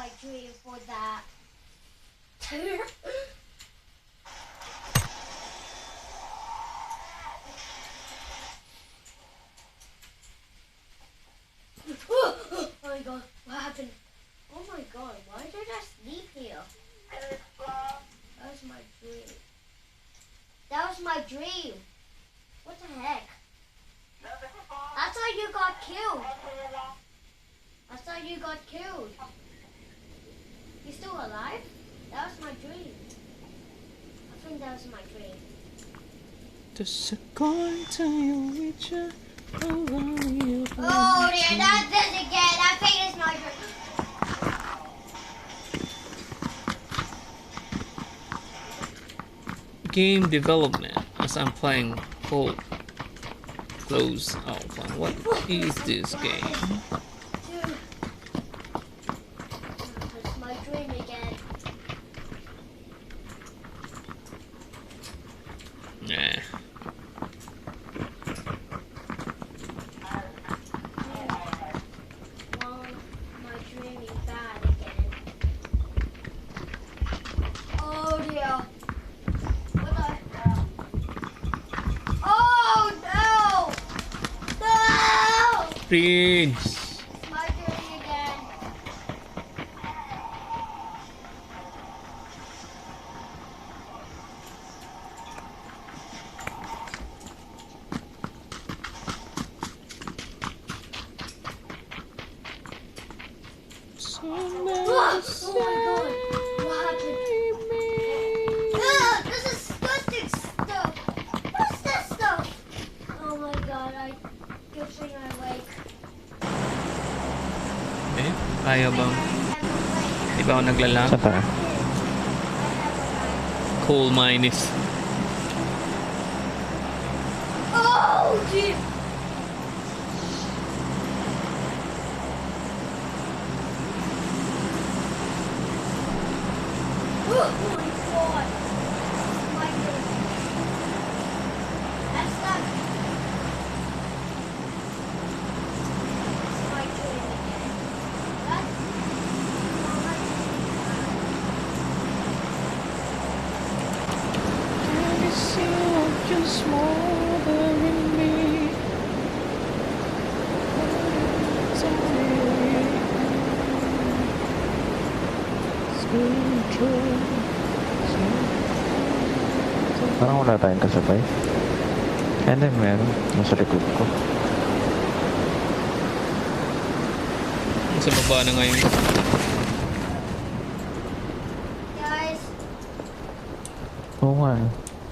my dream for that. Oh my god, what happened? Oh my god, why did I sleep here? That was my dream. That was my dream. What the heck? I thought you got killed. I thought you got killed. You still alive? That was my dream. I think that was my dream. Just going to you with you. Oh dear, not this again. I think it's my dream. Game development as I'm playing full close alpha. What is this game? Dude. It's my dream again. Nah. Well, my dream is bad again. Oh dear. What the? Oh no! No! Prince. It's my dream again. Oh my god! What happened? Ugh, this is disgusting stuff. What's this stuff? Oh my god! Good thing I wake. Eh, kaya bang? I Di ba ako naglalag? Saan pa? Coal mine is. Oh dear! Oh my god! My goodness. That's not. It's my dream again. That's my Just smothering me. Parang wala tayong kasabay. And then meron. Nasa likod ko. Sa baba na ngayon. guys. Oo nga.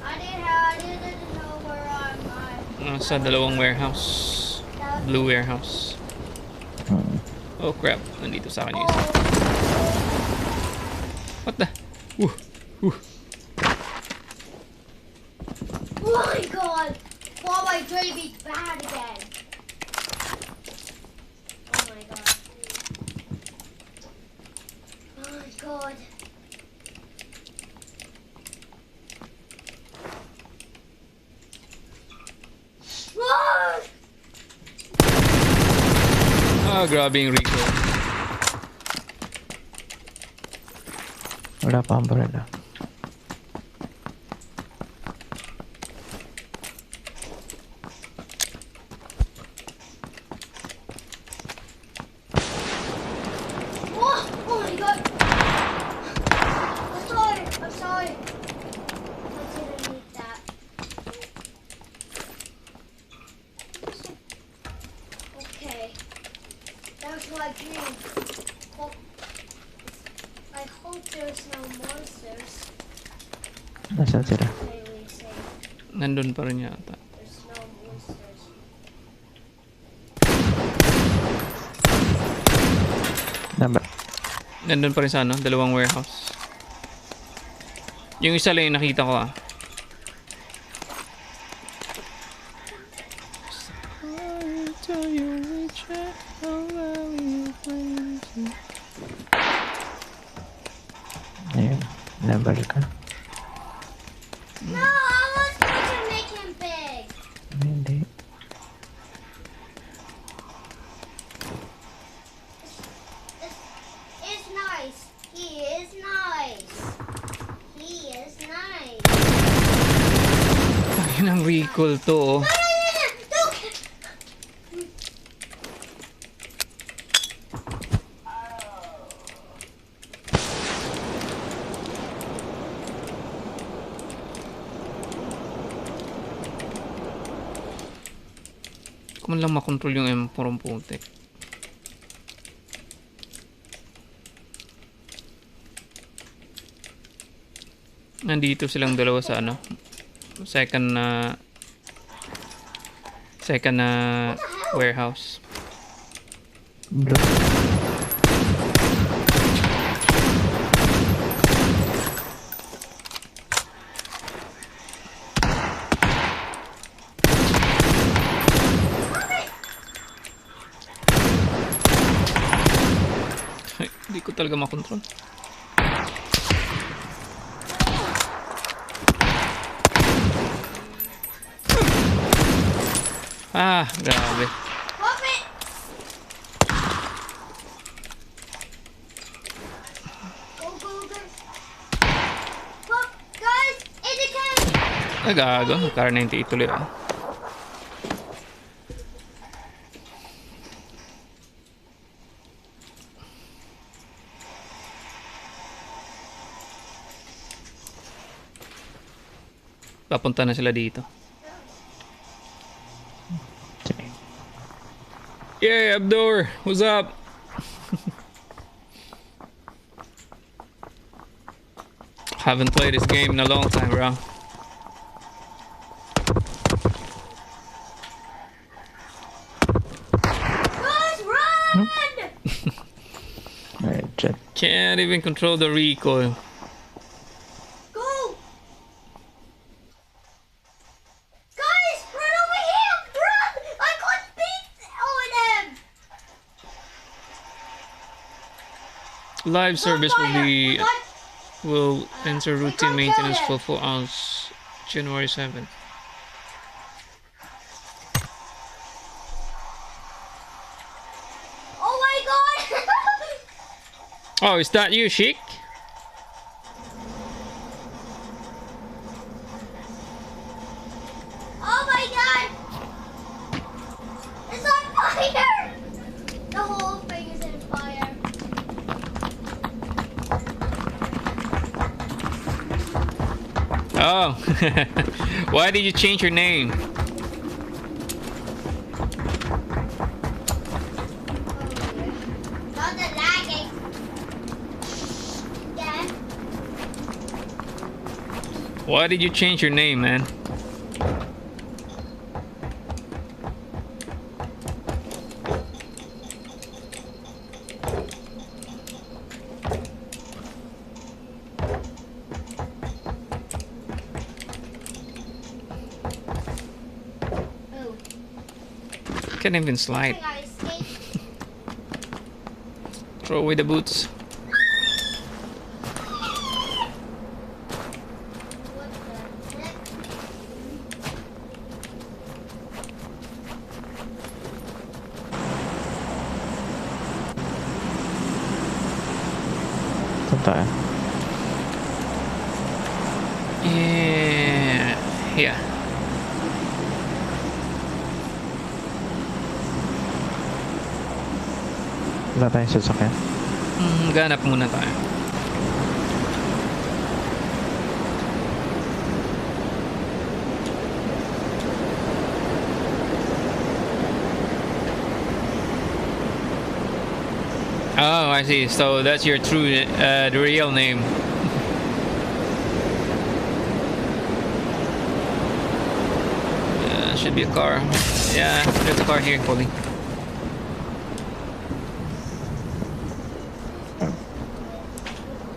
I didn't know where I'm at. Sa dalawang warehouse. Blue warehouse. Oh crap. Nandito sa akin yung isa. What the? Oh my god! Oh, my dream is bad again. Oh my god. Oh my god. Ah! Ah, grabe yung recoil. Wala pa umbrella. Oh, oh my god! I'm sorry. I'm sorry. I didn't need that. Okay. That was my dream. Hope, I hope there's no monsters. Nasaan sila? Okay, we say Nandun pa rin yata. there's no monsters. Naba. Nandun pa rin sa ano, dalawang warehouse. Yung isa lang yung nakita ko ah. Ayun. Nabalik ka. No, I was going to make him big. Hindi. It's nice. ng recall to. Oh. Kung man lang makontrol yung M4 ang putik. Nandito silang dalawa sa ano, second na warehouse. Blue. Hindi ko talaga makontrol. Ah, grabe. Pop it! Go, go, go. Pop, guys, in the cave! Nagago, car 98 tuloy ako. Papunta na sila dito. Yeah, Abdur, what's up? Haven't played this game in a long time, bro. Guys, run! Alright, jet. Can't even control the recoil. Go! Guys, run over here! Run! I couldn't beat all of them! Live service will enter routine can't maintenance kill for 4 hours, January 7th. Oh my god! Oh, is that you, Sheik? Oh my god! It's on fire! The whole thing is on fire. Oh, why did you change your name? Not the lagging. Yeah. Why did you change your name, man? Oh, Can't even slide. I gotta escape. Throw away the boots. What the heck? Saan tayo? Yeah, yeah. Wala tayong sasakyan. Ganap muna tayo. Oh, I see. So that's your true, the real name. Should be a car. Yeah, there's a car here, Colby.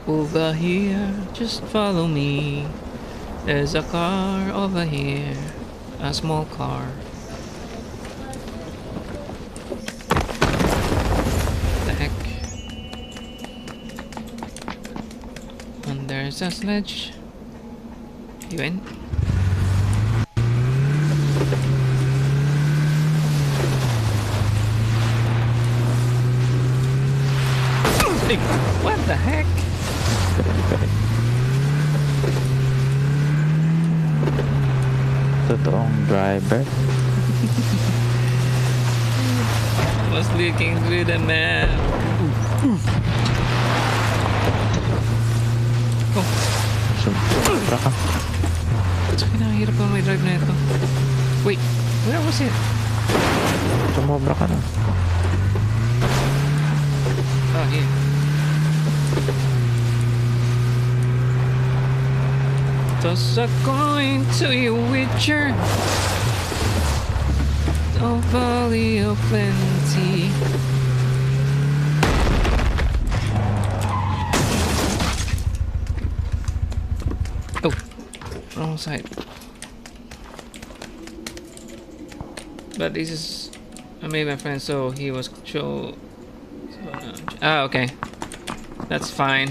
Over here, just follow me. There's a car over here, a small car. The heck? And there's a sledge. You in? What the heck? Totoong driver. Was looking through the map. Oh, Sobra ka. so kinahirap pa may drive na ito. Wait, where was it? Sumobra ka na. Oh, here. Toss a coin to your witcher. Oh, valley of plenty. Oh, wrong side. But this is I made my friend, so he was okay, that's fine.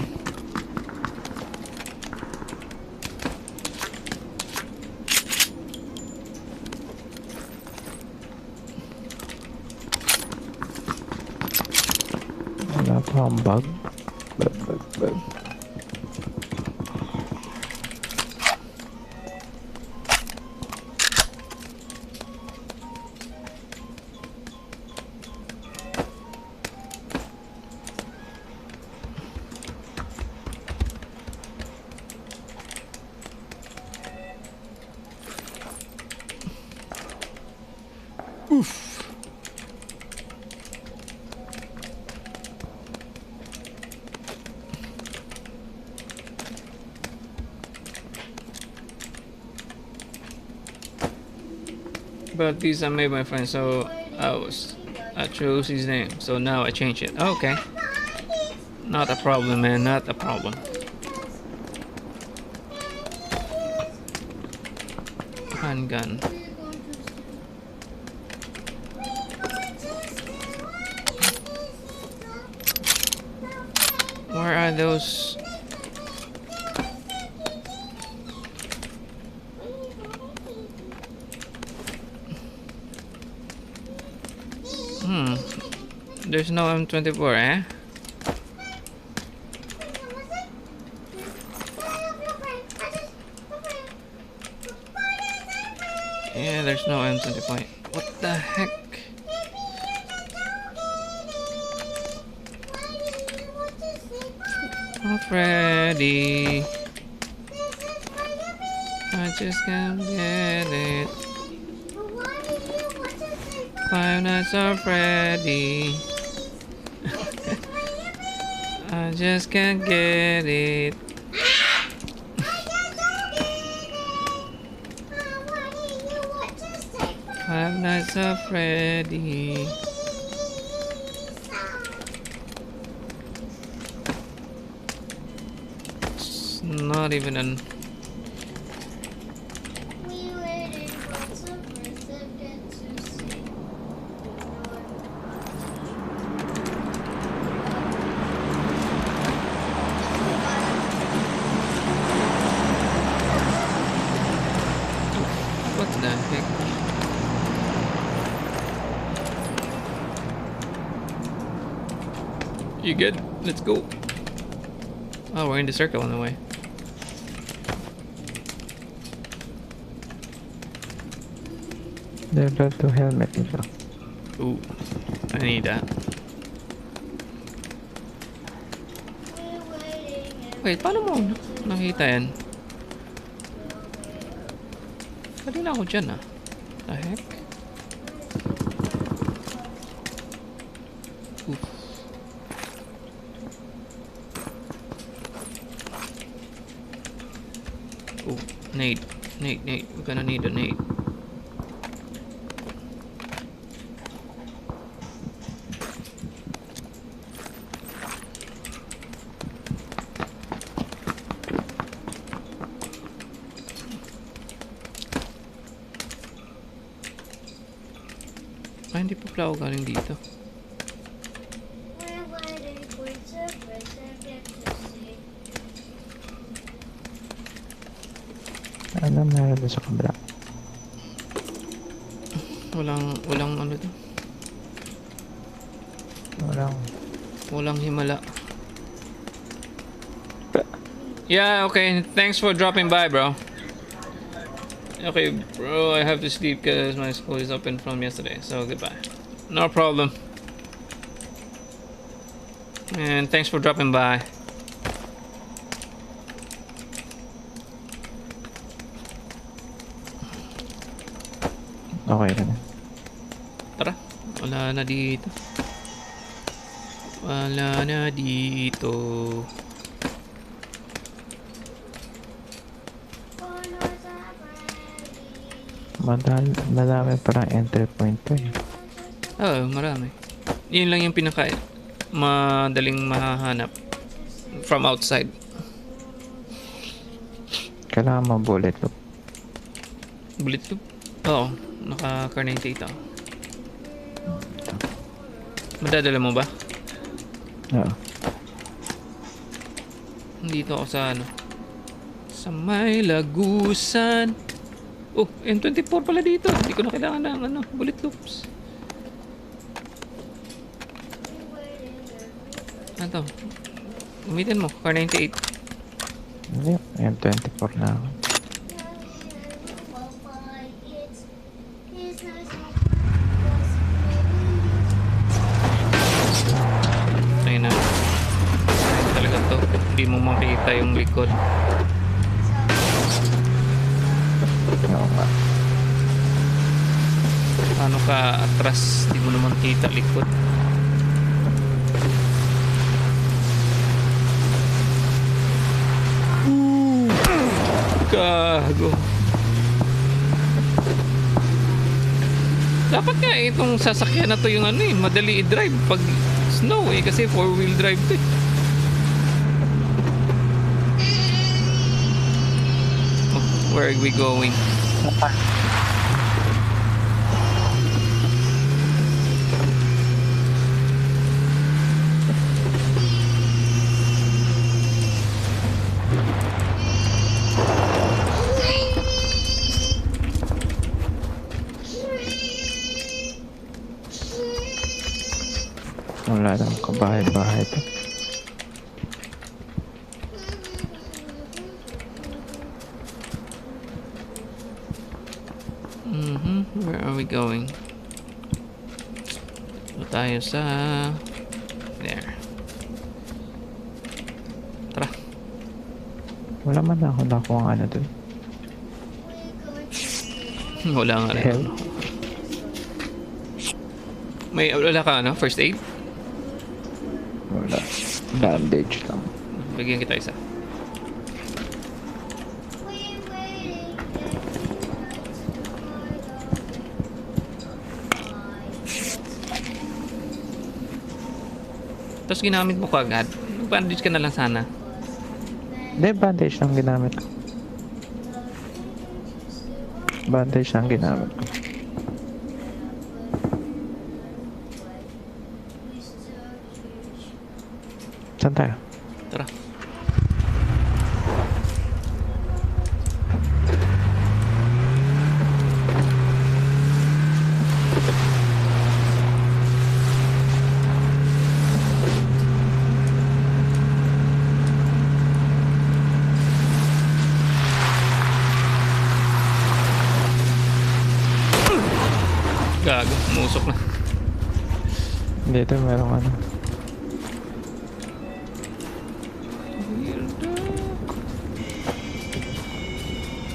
Wala pa ang bug. Bug. But these I made my friend, so I chose his name, so now I change it. Okay, not a problem, man, not a problem. Handgun. Where are those? There's no M24, eh? Yeah, there's no M24. What the heck? Oh, Freddy. I just can't get it. Five Nights at Freddy. I just can't get it. Five Nights at Freddy. It's not even an. What the heck? You good? Let's go. Oh, we're in the circle on the way. Level 2 helmet nito. Ooh, I need that. Wait, paano mo nakita yan? Kanina ako dyan, ah. The heck? Oof. Oh, nade. Nade. We're gonna need a nade. Ah, hindi pa pala ako galing dito. Ano meron doon sa kabila? Walang ano to. Walang himala. Yeah, okay. Thanks for dropping by, bro. Okay, bro, I have to sleep because my school is open from yesterday. So goodbye. No problem. And thanks for dropping by. Okay na. Tara, wala na dito. Wala na dito. Madami parang entry point pa eh. Oo, marami. Yun lang yung pinaka madaling mahahanap from outside. Kailangan mo bullet loop. Bullet loop? Oo, naka-carnate ako. Madadala mo ba? Oo. Dito ako sa ano, sa may lagusan. Oh, M24 pala dito. Hindi ko na kailangan ng ano, bullet loops. Ano to? Gamitin mo, car 98. Hindi, M24 na ako. Ayun na. Ayun talaga to. Hindi mo makita yung likod. Oo nga. Paano ka atras? Hindi mo naman kita likod. Gago. Dapat nga itong sasakyan na to yung ano eh, madali i-drive pag snow eh, kasi 4-wheel drive to eh. Oh, where are we going? Wala lang kabahay-bahay to. Where are we going? So tayo sa there. Tara. Wala man ako nakuha ang ano dun. Wala nga rin. Hell. May wala ka ano? First aid? Wala. Bandage lang. Bigyan kita isa. Tapos ginamit mo kagad. Bandage ka na lang sana. Hindi, bandage lang ginamit ko. Bandage lang ginamit ko. Saan tayo? Tara. Gago, umusok na. Dito merong ano.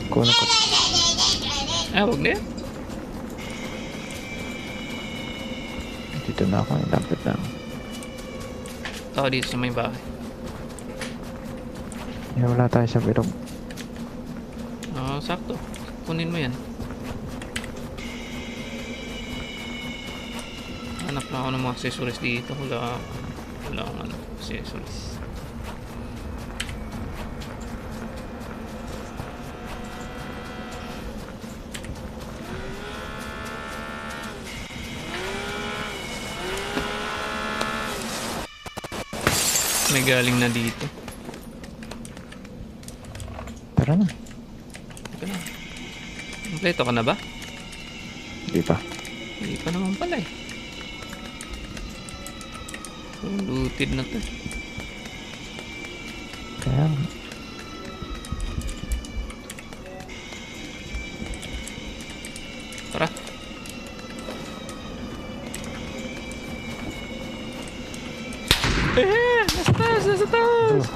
Kuno ko. Huwag na yan. Dito na ako. Lapit na ako. Ako dito sa may bahay. Wala tayo sa bilog. Oo, sakto. Kunin mo yan. Hanap lang ako ng mga accessories dito. Wala akong ano, accessories. May galing na dito. Tara na. Teka na. Kompleto ka na ba? Di pa. Hindi pa naman pala eh. Looted na to. Kaya Nasa taas!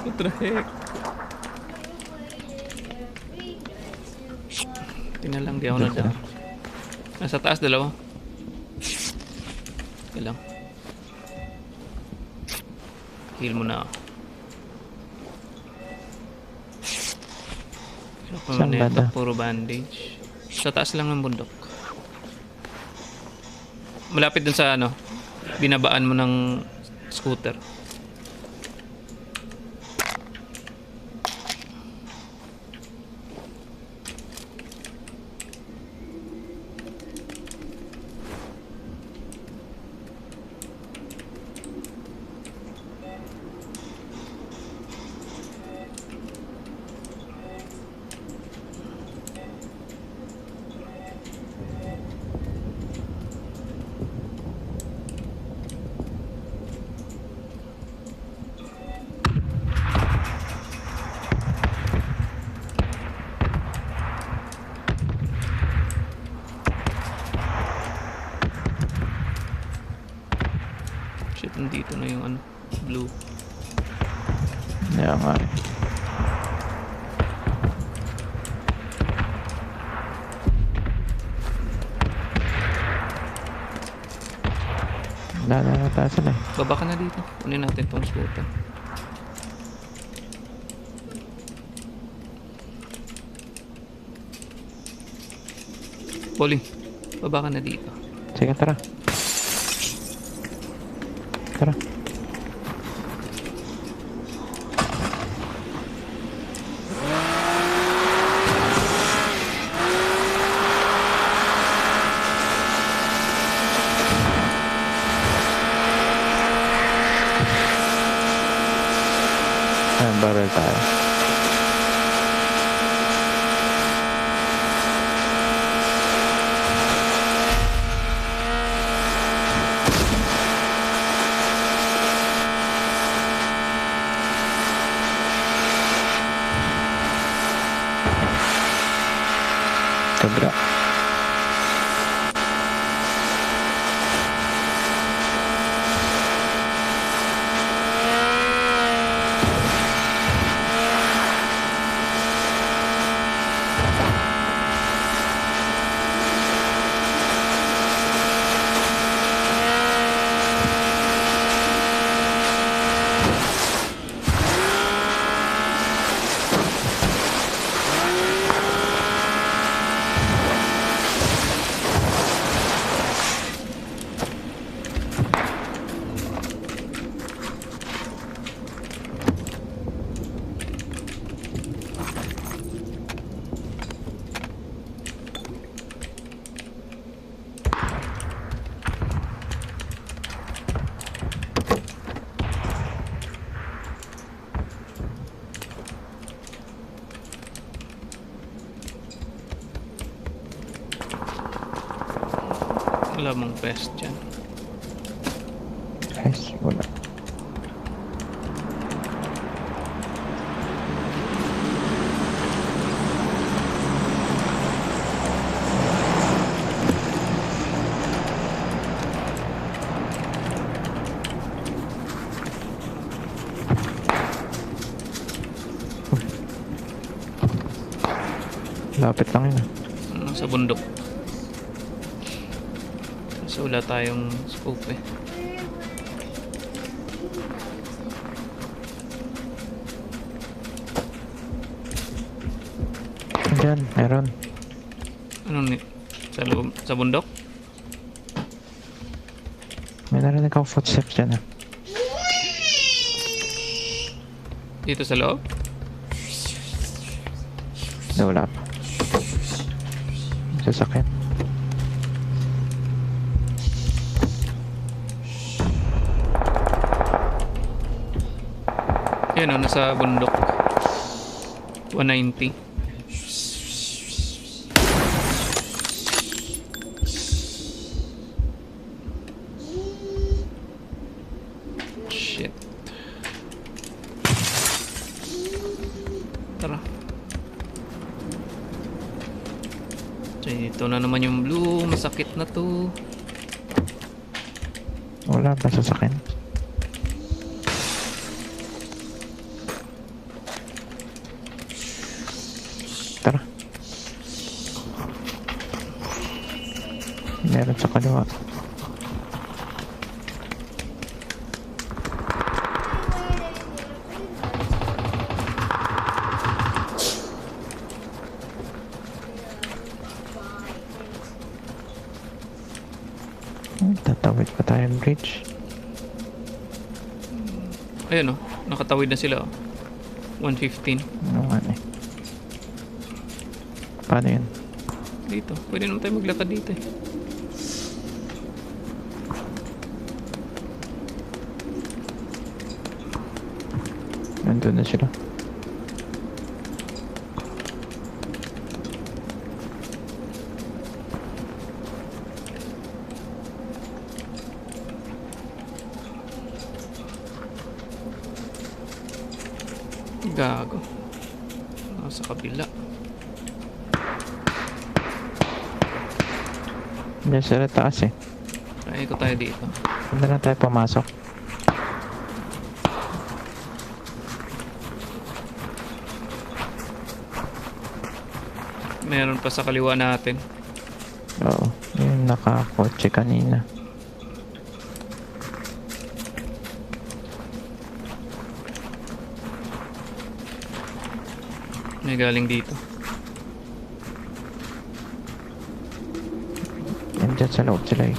What the heck? Tingnan lang, di ako na down. Nasa taas, dalawa. Okay lang. Heal mo na ako. Saan banda? Puro bandage. Sa taas lang ng bundok. Malapit dun sa ano, binabaan mo ng scooter. Shit, nandito na yung ano, blue. Kaya nga. Nataasan eh. Baba ka na dito. Kunin natin tong scooter. Poli, baba ka na dito. Sige, tara. Tara. Ayan, barrel tayo. Kabra. Wala mong vest dyan. Guys, wala. Lapit lang yun. Sa bundok. So wala tayong scope eh. Diyan, meron. Ano ni? Sa loob, sa bundok? May narinig akong footsteps dyan ah. Dito sa loob? Hindi, wala pa. Sasakyan. Yan o, nasa bundok. 190. Shit. Tara. So, ito na naman yung blue. Masakit na to. Wala pa sasakyan. kaliwa. Tatawid pa tayo bridge. Ayun, oh. Nakatawid na sila, oh. 115. Ano nga eh. Paano yun? Dito. Pwede naman tayo maglakad dito, eh. Nandun na sila. Gago. Nasa kabila. Hindi sila taas eh. Ay, ikot tayo dito. Hindi na tayo pumasok. Meron pa sa kaliwa natin. Oo. Yung nakakotse kanina. May galing dito. Nandiyan sa loob sila eh.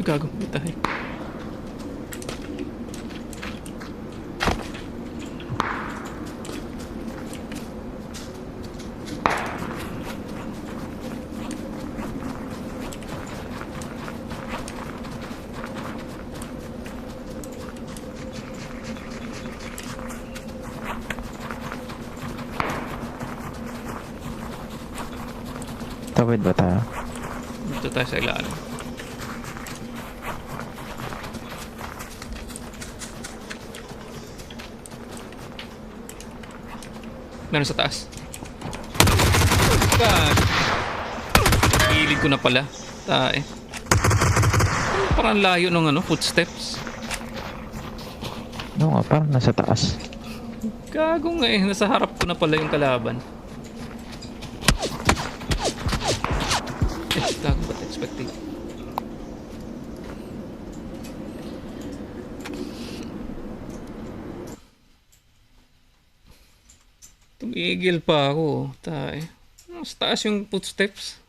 Gago, may tayo. Tawid ba tayo? Dito tayo sa ilalim. Meron sa taas. God. Hilig ko na pala. Tae. Parang layo ng ano, footsteps. Oo nga, parang nasa taas. Gago nga eh. Nasa harap ko na pala yung kalaban. Gago, ba't expecting? Tumigil pa ako. Tae. Mas taas yung footsteps.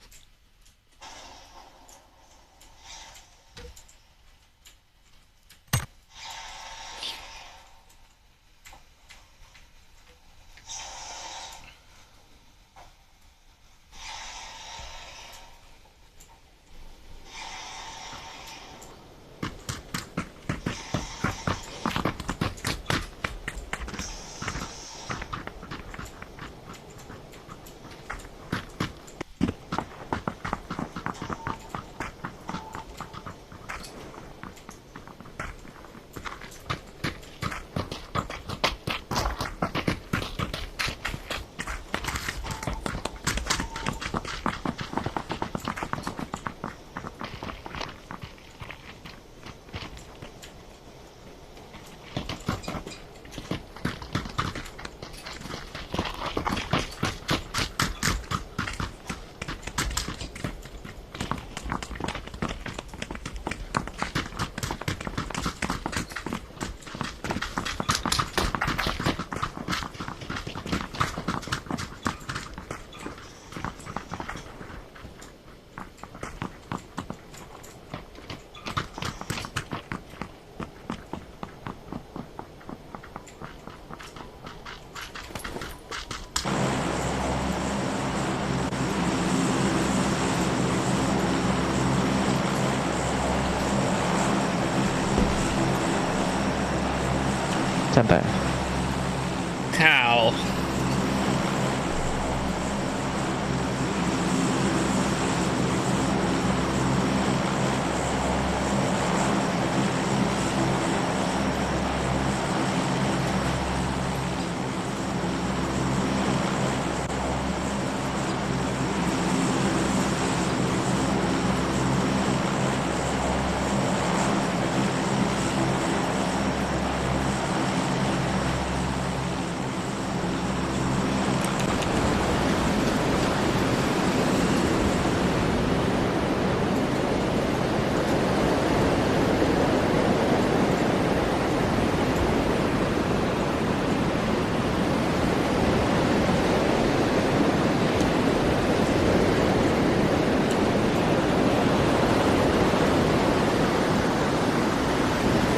Saan tayo? Cow.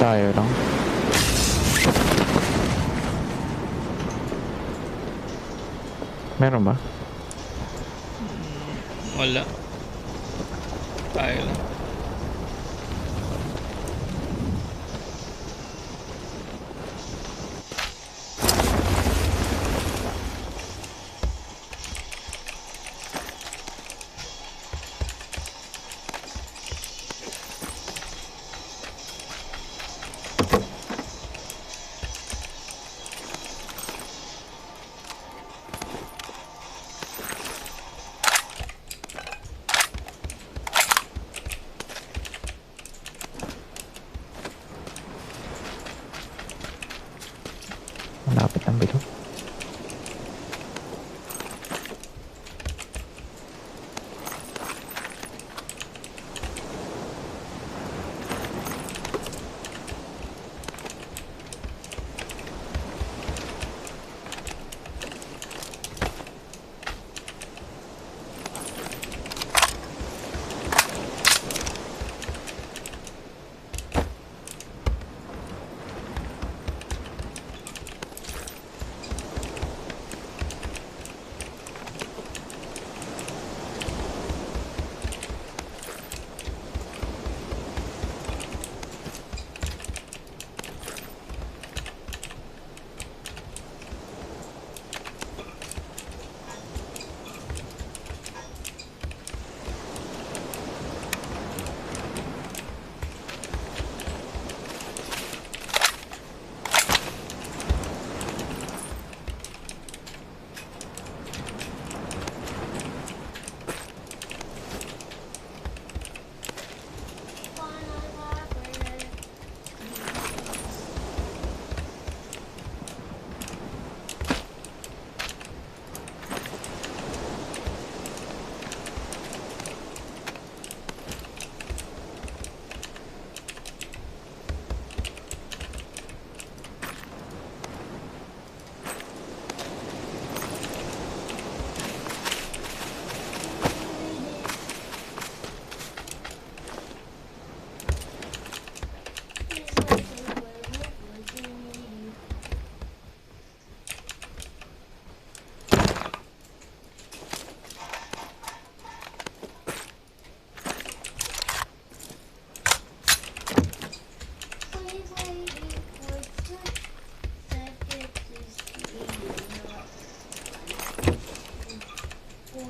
Tayo lang. Meron ba? Wala. Tayo lang. Malapit ang bilog.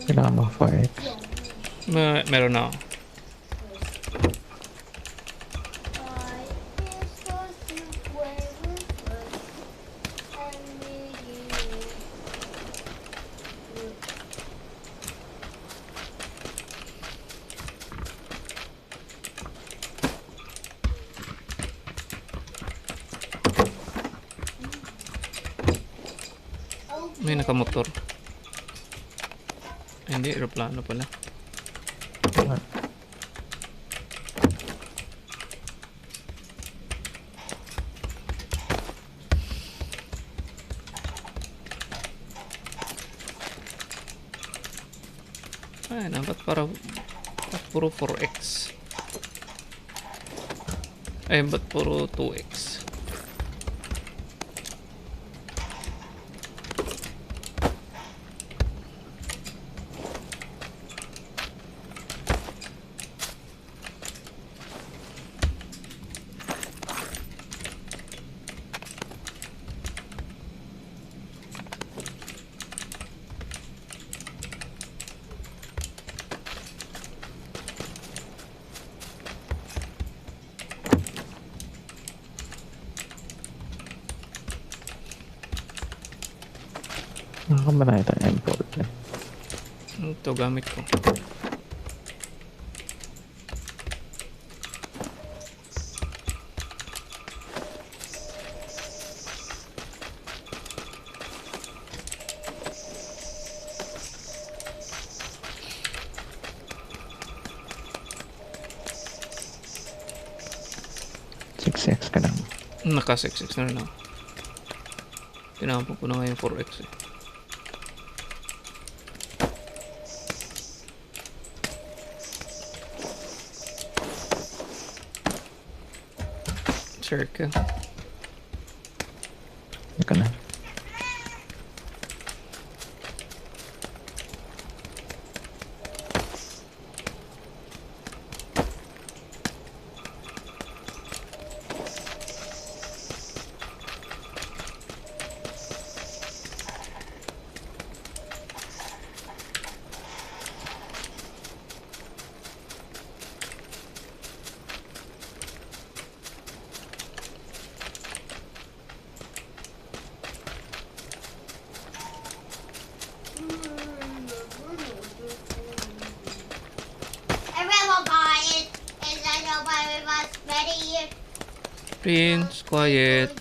Kailangan mo 4x. Meron na ako. May nakamotor. Hindi, aeroplano pala. Ay, dapat ba't puro 4x? Ay, ba't puro 2x? Nakakaba na ito M4. Ito gamit ko. X ka lang. Naka 6x na rin ako. Tinapon ko na nga yung 4x eh. circle. Ika na. Everybody, is that nobody was ready? Prince, quiet.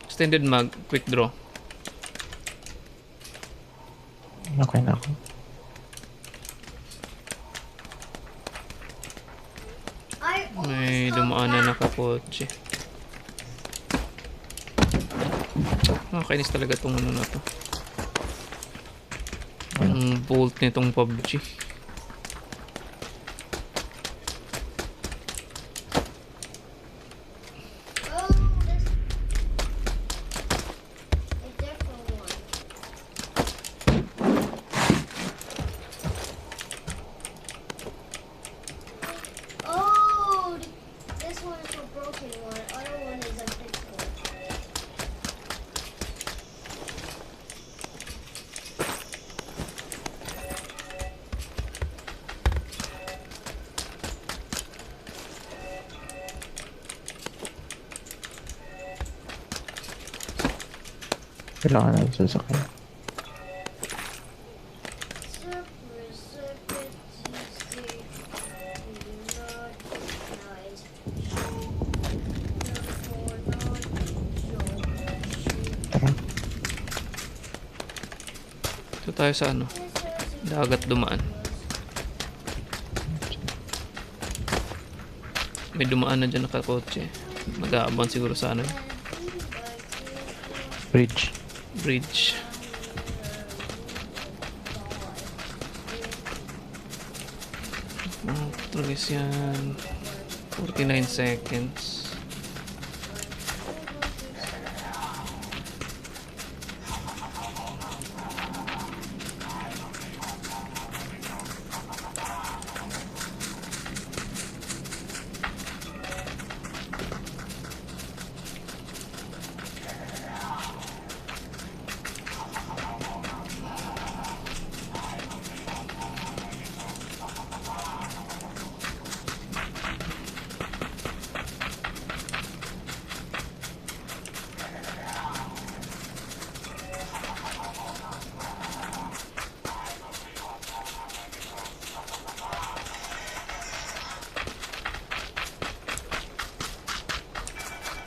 Extended mag, quick draw. Okay na ako. May dumaan na nakakotse. Nakakainis talaga tong ano na to. Ang bolt nitong PUBG. Kailangan na sasakyan. Tara. Ito tayo sa ano, dagat dumaan. May dumaan na dyan nakakotse. Mag-aabang siguro sa ano, Bridge. bridge. Tragis yan. 49 seconds.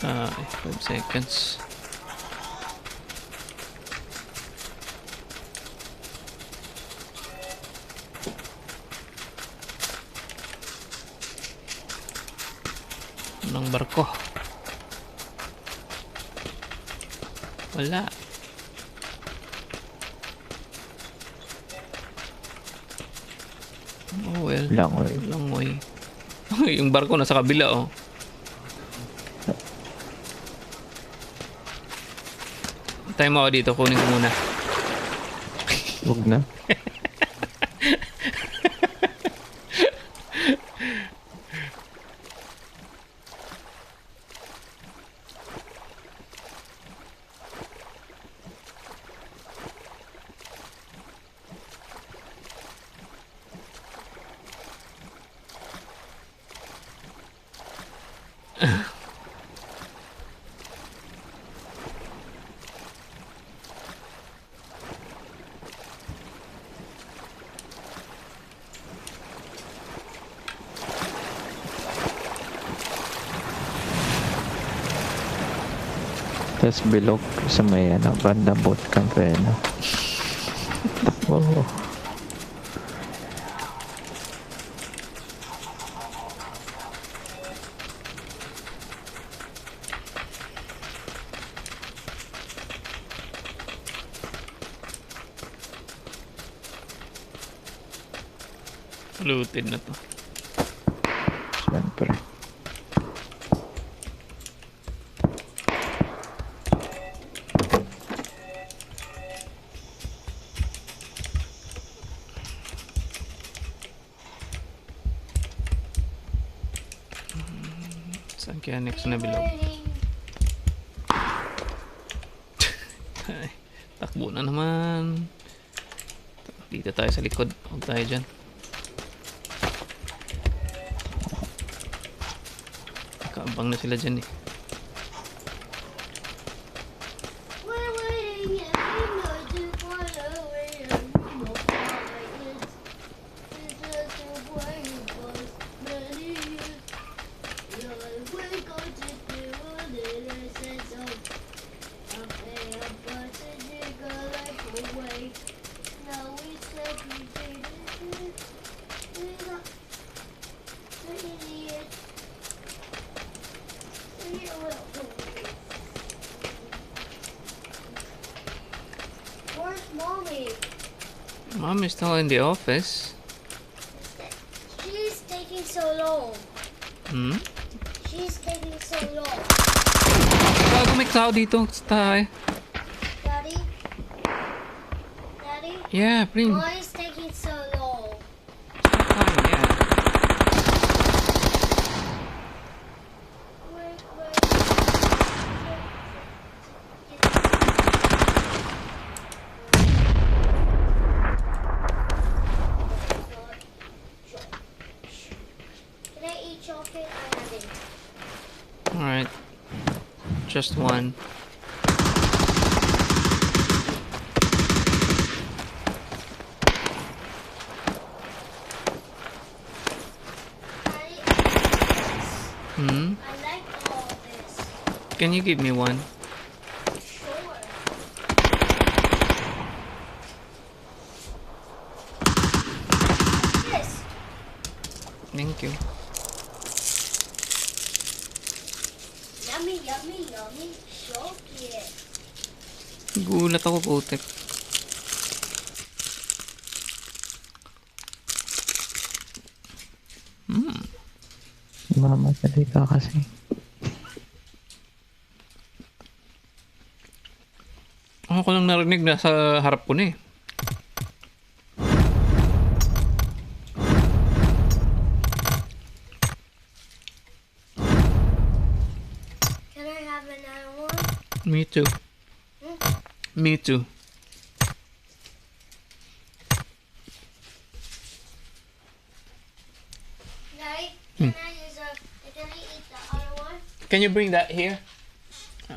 Ah, 5 seconds. Anong barko? Wala. Oh well. Langoy. Langoy. Yung barko nasa kabila oh. Tayo mo ako dito, kunin ko muna. Huwag na. Tapos bilog sa may ano, banda bootcamp eh, no? Takbo. Looted na to. Siyempre. Saan kaya next na bilog? Ay, takbo na naman. Dito tayo sa likod. Huwag tayo dyan. Kaabang na sila dyan eh. Where's mommy? Mom is still in the office. She's taking so long. Hmm? She's taking so long. Bago may cloud dito. Tayo. Daddy? Daddy? Yeah, bring. Why is taking so long? Yeah. Can I eat chocolate? I haven't. Alright. Just one. Daddy, I like this. Hmm? I like all this. Can you give me one? Sure. This. Thank you. Yummy, yummy, yummy chocolate. Gulat ako, putek. Mamadali ka kasi. Ako ko lang narinig na sa harap ko na eh. Can I have another one? Me too. Me too. Daddy, can I use can I eat the other one? Can you bring that here?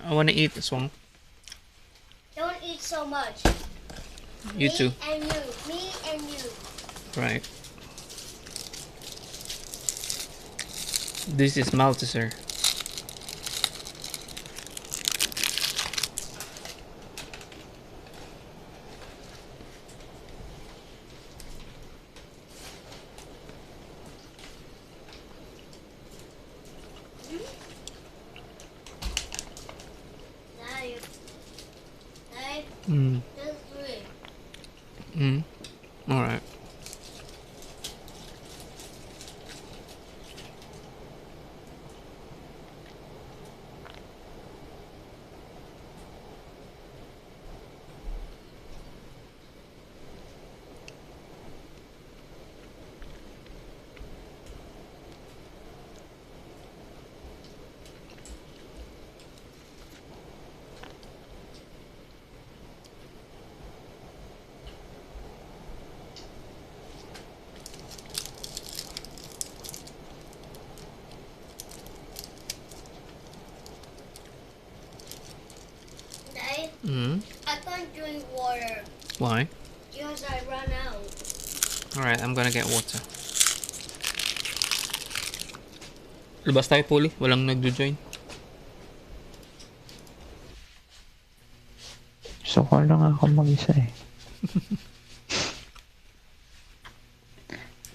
I want to eat this one. Don't eat so much. You Me too. and you. Me and you. Right. This is Malteser. Daddy. Daddy, Mm. just three. Mm. All right. Daddy, Mm. I can't drink water Why? because I run out. All right. I'm gonna get water. Labas tayo, Puli. Walang nagjo-join. So, call lang ako mag-isa eh.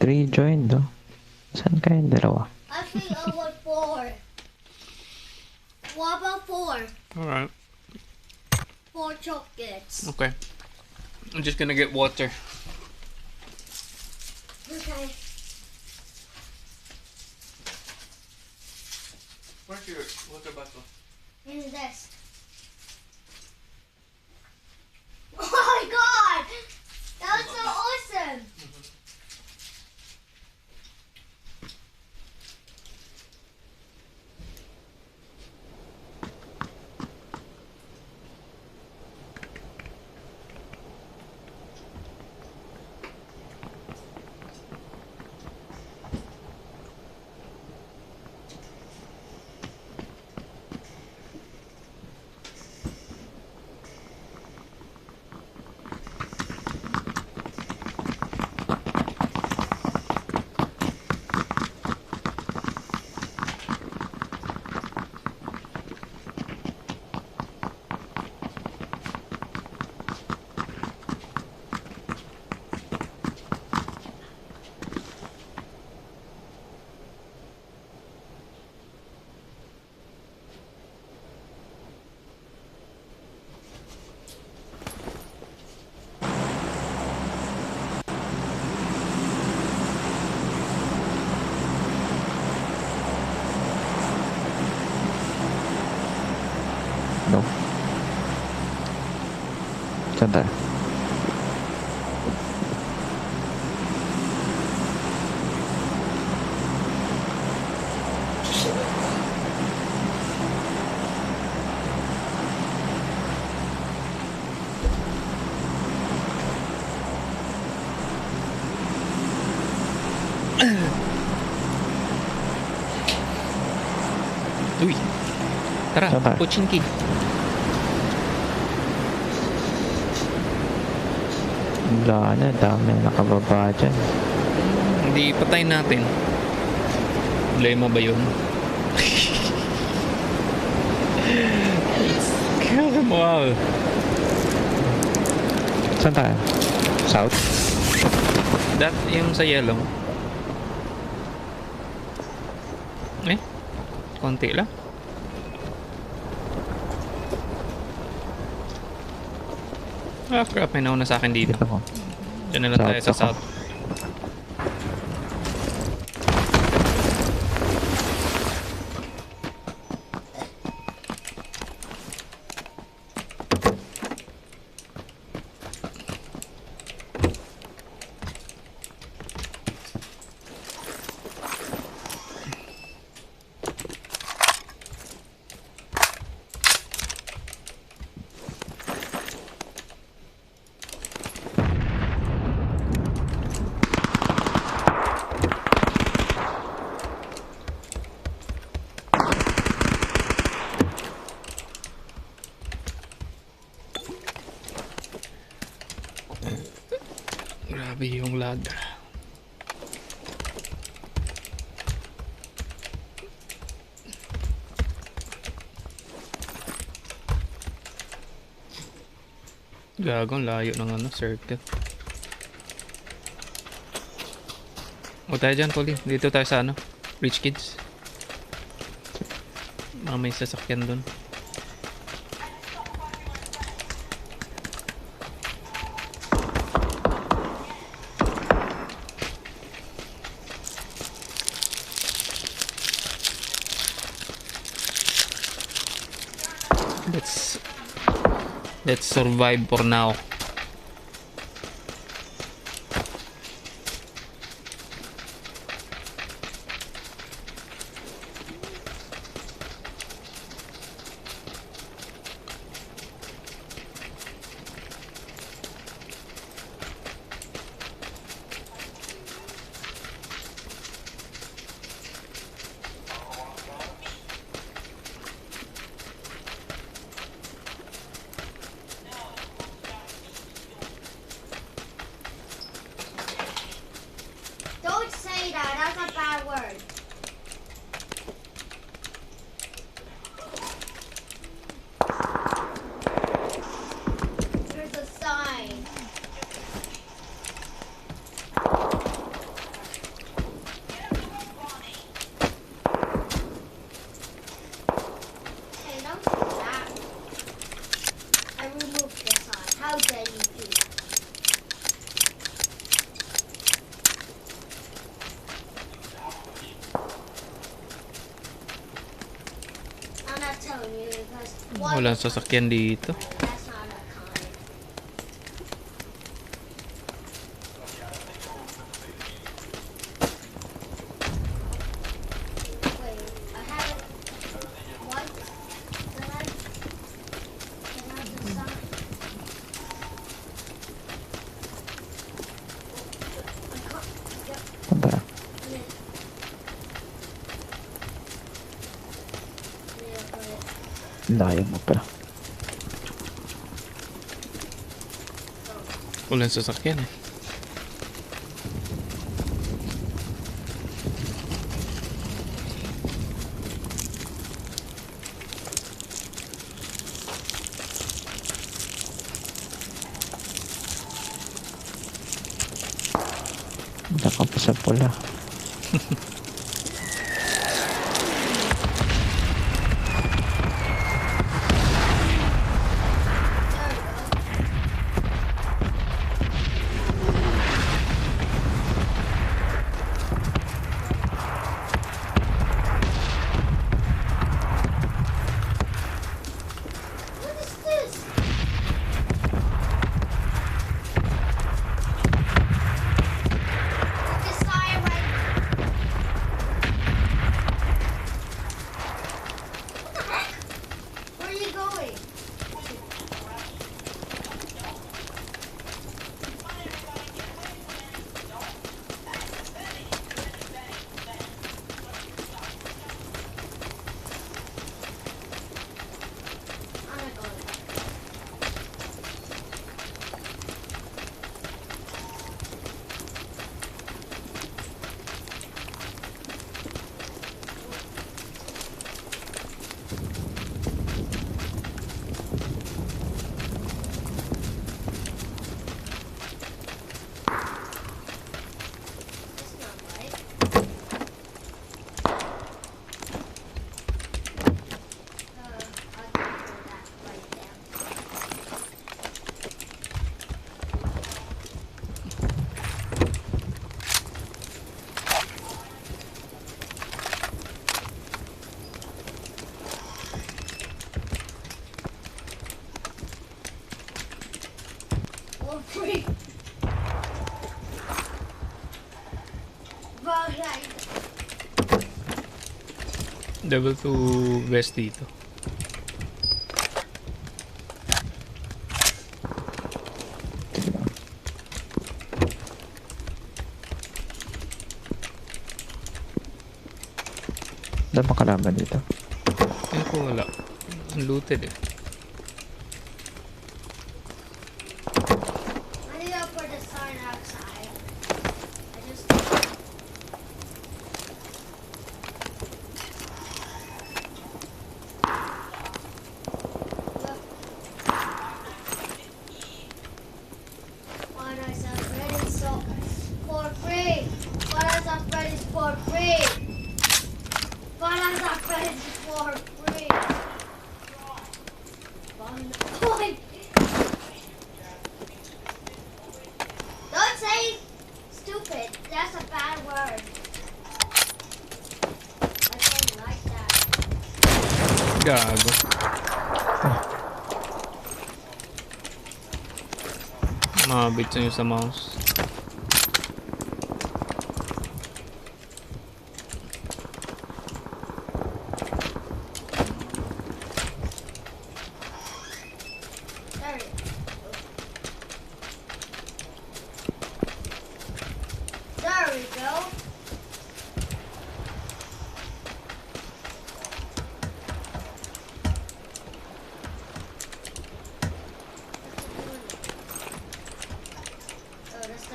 3 joined, oh. Saan kayong dalawa? I think I want four. What about four? All right. 4 chocolates. Okay. I'm just gonna get water. Okay. Where's your water bottle? In this. Oh my god! That was so awesome! No. Saan tayo? Uy. Tara, Saan tayo? Pochinki. Wala na, dami nakababa dyan. Hindi, patayin natin. Problema ba yun? Wow. Saan tayo? South? That yung sa yellow. Eh, konti lang. Ah, crap, may nauna sa akin dito. Dito ko. Diyan na lang tayo sa South south. Grabe yung lag. Gagong layo ng ano, circle. O tayo dyan, Colin. Dito tayo sa ano, Rich Kids. Mga may sasakyan dun. Let's survive for now. telling you because why Walang sasakyan dito. that's not a kind. Wait, I have it. What? Can I just stop? I can't. Yep. Punta. Layo mo pala. Walang sasakyan eh. Naka pa sa pula. What is this? This guy right. What the heck? Where are you going? I'm not going. It's not right. I'll go for that right there. For free. Right. Level 2 vest dito. Dahil makalaban dito. Ayun ko wala. Unlooted eh. I need to put the sign outside. I just. Look. What is that ready? So for free. What is that ready for free? What is that ready for free? Boy. Don't say stupid. That's a bad word. I don't like that. Gago. Mabit sa'yo sa mouse. There we go. There we go. Oh, that's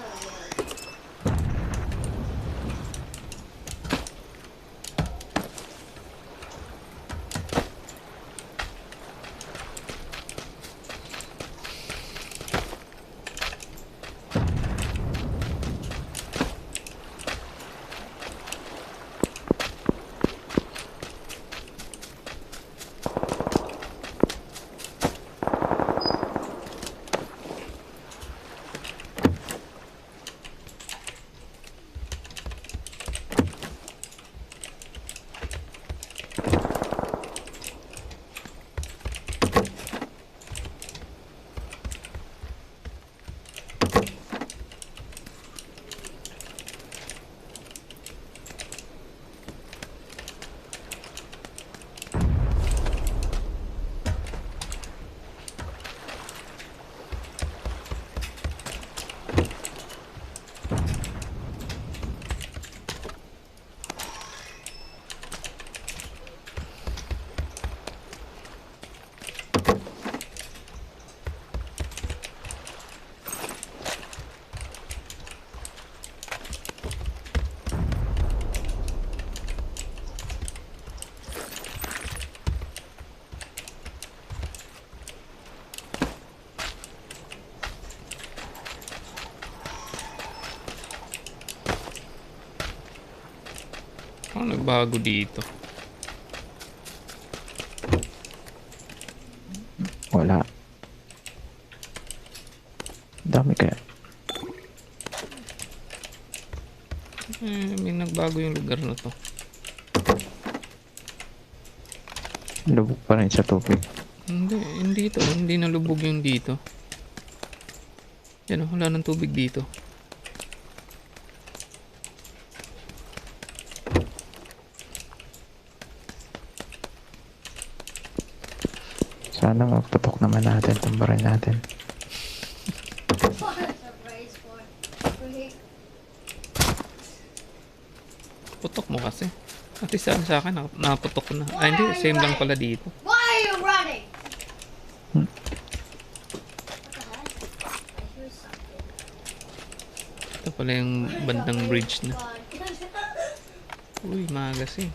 Ano nagbago dito? Wala. Dami kaya. May nagbago yung lugar na to. Lubog pa rin sa tubig. Hindi to. Hindi nalubog yung dito. Yan o, wala ng tubig dito. Sana magputok naman natin. Tumbarin natin. What a surprise for freak. Putok mo kasi. At least sa akin, naputok ko na. Ay, hindi. Same lang pala dito. Why are you running? Hmm. What the heck? I hear something. Ito pala yung bandang bridge na. God. Uy, magas eh.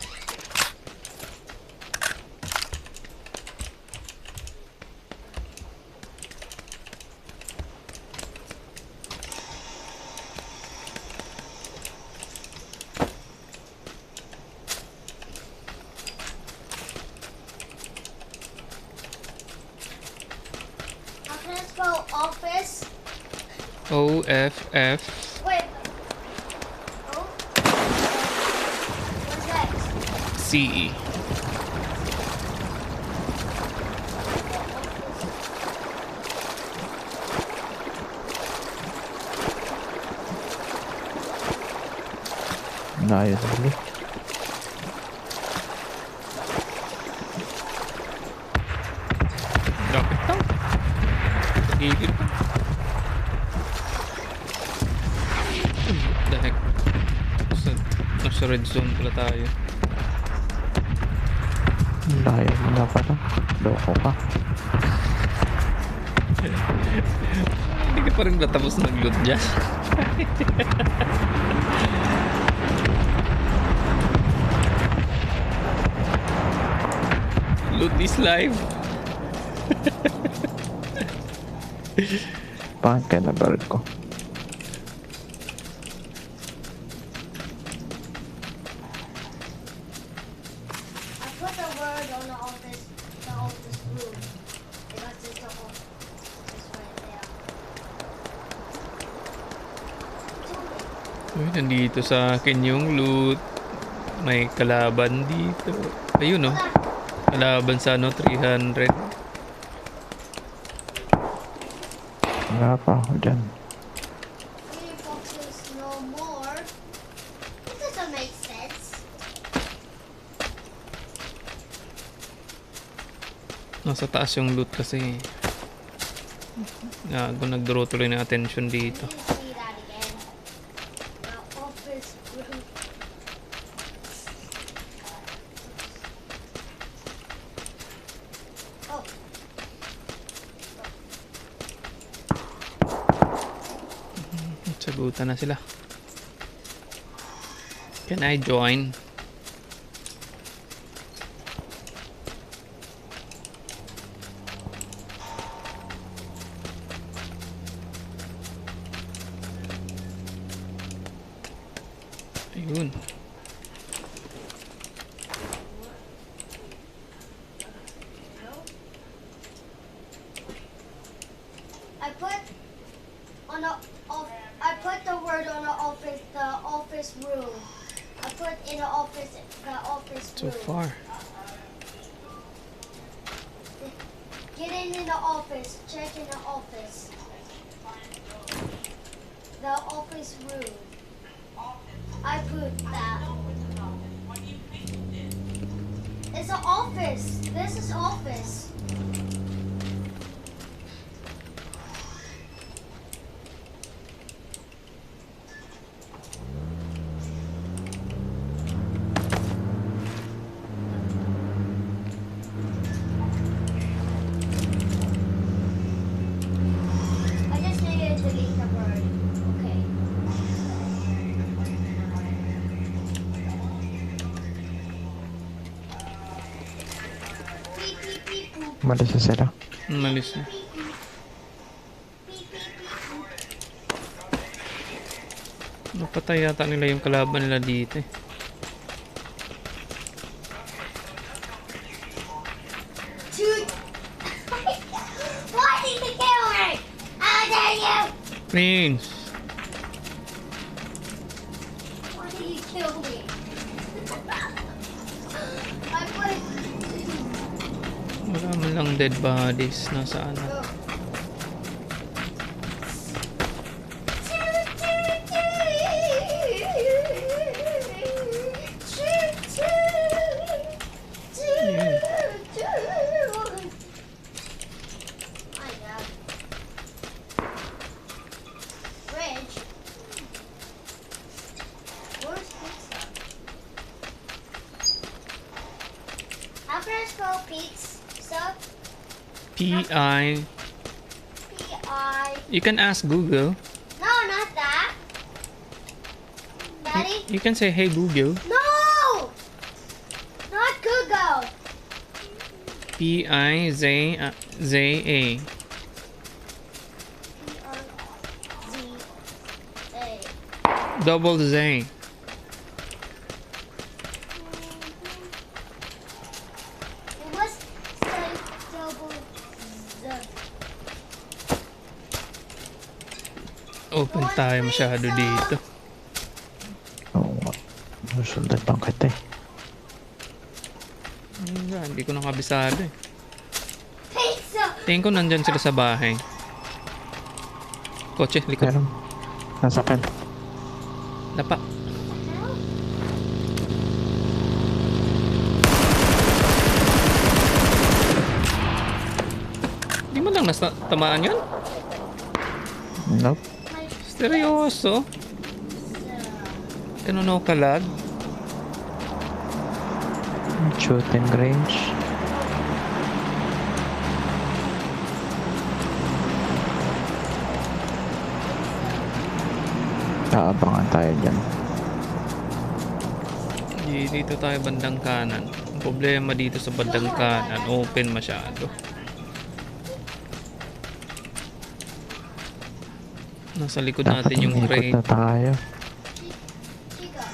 Okay, let's go office. OFF Wait. Oh. What's next? CE. Layo dali. Lapit lang. Gigil pa. What the heck? Nasa red zone pala tayo. Layo mo na pala. Loko ka. Hindi ka pa rin natapos nag-loot dyan. Loot is live. Bakit kaya nabaril ko? I put the word on the office room. Because it's the office. It's right there. Uy, nandito sa akin yung loot. May kalaban dito. Ayun oh. Kalaban sa ano, 300. Wala pa ako dyan. Three boxes no more. That doesn't make sense. Nasa taas yung loot kasi. Nag-draw tuloy ng attention I dito. need to see that again. The office room. Oh. Sagutan na sila. Can I join? Ayun. I put on the I put the word on the office room. I put in the office So room. far. Get in the office. Check in the office. The office room. I put that. It's an office. This is office. I just needed to delete the word. Okay. Beep, beep, beep, boop. Umalis na sila. Umalis na. Beep, beep. Beep, beep, beep, boop. Napatay yata nila yung kalaban nila dito eh. Prince. Why did you kill me? I put... Wala man lang dead bodies. Nasaan na? How can I spell pizza? P-I. P-I. You can ask Google. No, not that. Daddy? You can say, hey Google. No! Not Google. P-I-Z-A. P-I-Z-A. Double Z. It was say double Z. Open tayo masyado dito. Oo nga. Susundan lang kita eh. Hindi ko nakabisado eh. Pizza! Tingin ko nandyan sila sa bahay. Kotse, likod. Pero, nasa akin. Lapa. Di mo lang tamaan yun? Nope. Seryoso? Kanino kalag? Shooting range. Aabangan tayo dyan. Dito tayo bandang kanan. Ang problema dito sa bandang kanan, open masyado. Nasa likod Dapat natin yung umikot crate. na tayo. Chica.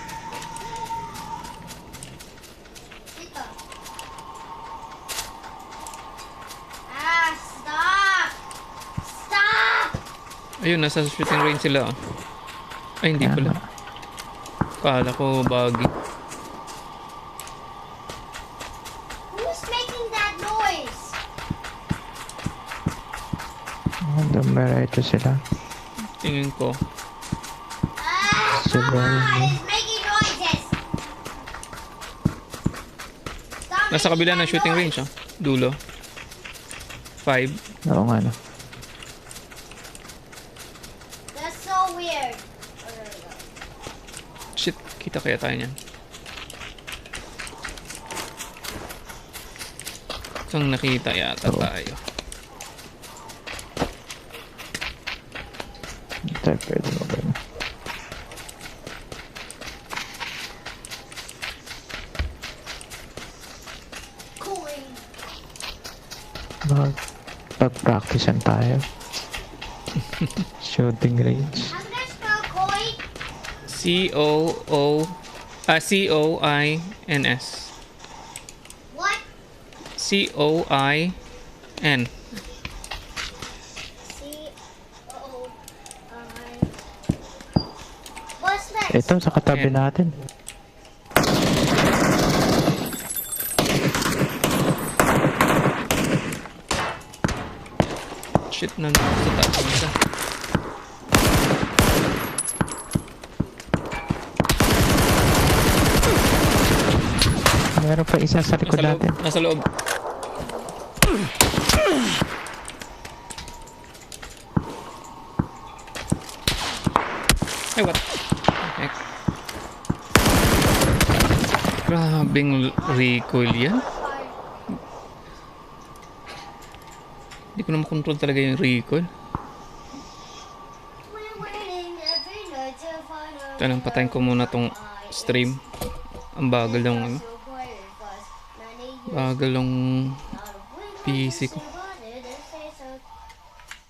Chica. Ah, stop! Stop! Ayun, nasa shooting range sila. Ay, hindi pala. Kala ko buggy. Who's making that noise? Dumiretso sila. Tingin ko. Ah, Sila come on! yun. It's making noises! Stop Nasa making kabila that ng shooting noise. range, dulo. 5. Oo nga no. That's so weird. Oh, there we go. Shit, kita kaya tayo niyan. Isang nakita yata Oo. tayo. Hindi tayo pwede mo ba? Coin. Pag-practicean tayo. Shooting range. How can I spell coin? C-O-I-N-S. What? C-O-I-N. C-O-I. What's next? Ito, sa katabi Ayan. natin. Shit, nandito sa taas isa. Meron pa isa sa likod Nasa loob. natin. Nasa loob. Ay, what? Heck. Grabing recoil yan. Hindi ko na makontrol talaga yung recoil. Kailangan patayin ko muna tong stream. Ang bagal ng ano. Bagal ng PC ko.